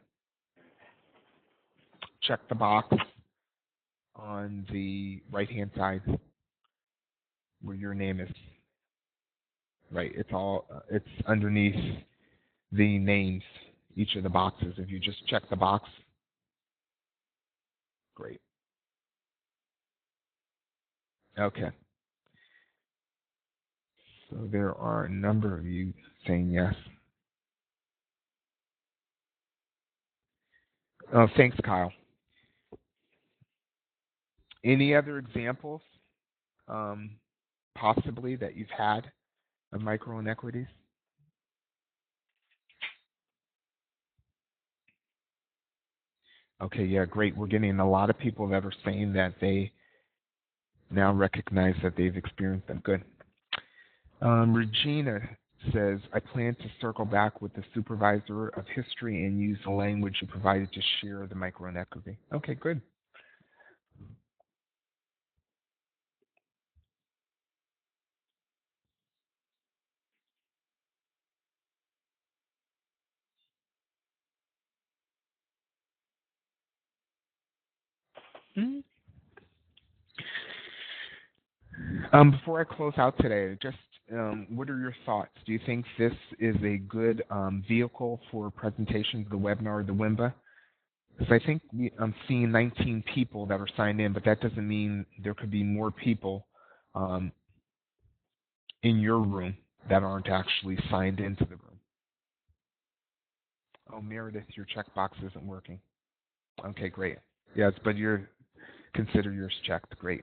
Check the box on the right-hand side where your name is. Right, it's underneath the names, each of the boxes. If you just check the box, great. Okay. So there are a number of you saying yes. Oh, thanks, Kyle. Any other examples, possibly, that you've had of micro inequities? Okay, yeah, great. We're getting a lot of people that are saying that they now recognize that they've experienced them. Good. Regina says, I plan to circle back with the supervisor of history and use the language you provided to share the microinequity. Okay, good. Before I close out today, just what are your thoughts? Do you think this is a good vehicle for presentations, the webinar, the WIMBA? Because I think I'm seeing 19 people that are signed in, but that doesn't mean there could be more people in your room that aren't actually signed into the room. Oh, Meredith, your checkbox isn't working. Okay, great. Yes, but consider yours checked. Great.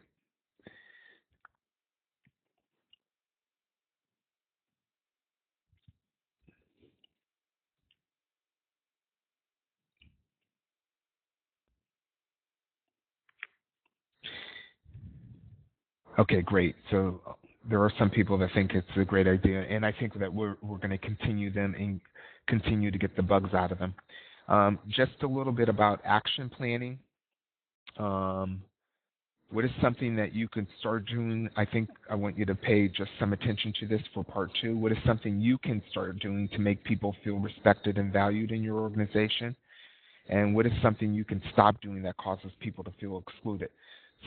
Okay, great. So there are some people that think it's a great idea, and I think that we're going to continue them and continue to get the bugs out of them. Just a little bit about action planning. What is something that you can start doing? I think I want you to pay just some attention to this for part 2. What is something you can start doing to make people feel respected and valued in your organization? And what is something you can stop doing that causes people to feel excluded?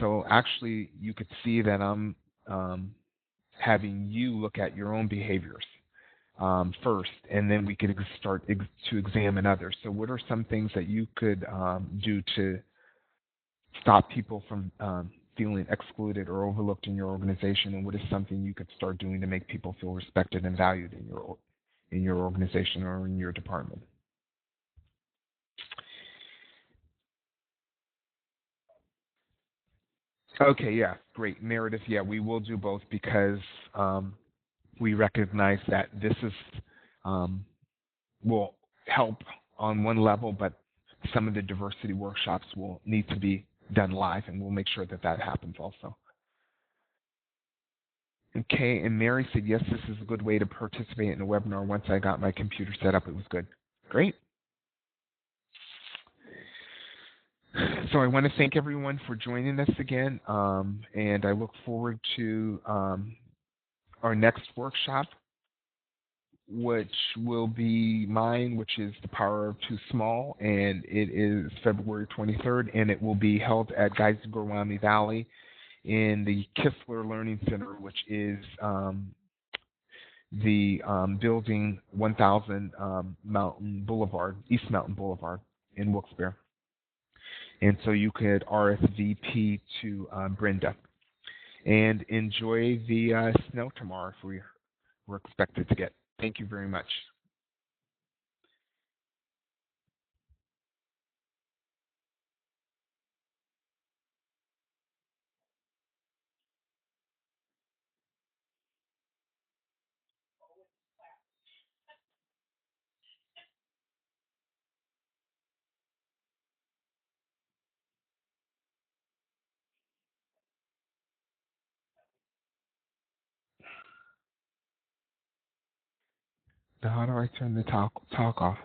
So actually, you could see that I'm having you look at your own behaviors first, and then we could start to examine others. So what are some things that you could do to stop people from feeling excluded or overlooked in your organization, and what is something you could start doing to make people feel respected and valued in your organization or in your department? Okay, yeah, great. Meredith, yeah, we will do both because we recognize that this is will help on one level, but some of the diversity workshops will need to be done live, and we'll make sure that that happens also. Okay, and Mary said, yes, this is a good way to participate in a webinar. Once I got my computer set up, it was good. Great. So I want to thank everyone for joining us again, and I look forward to our next workshop, which will be mine, which is The Power of Too Small, and it is February 23rd, and it will be held at Geisel-Gorwami Valley in the Kistler Learning Center, which is the building 1000 East Mountain Boulevard in Wilkes-Barre. And so you could RSVP to Brenda. And enjoy the snow tomorrow if we're expected to get. Thank you very much. Now, how do I turn the talk off?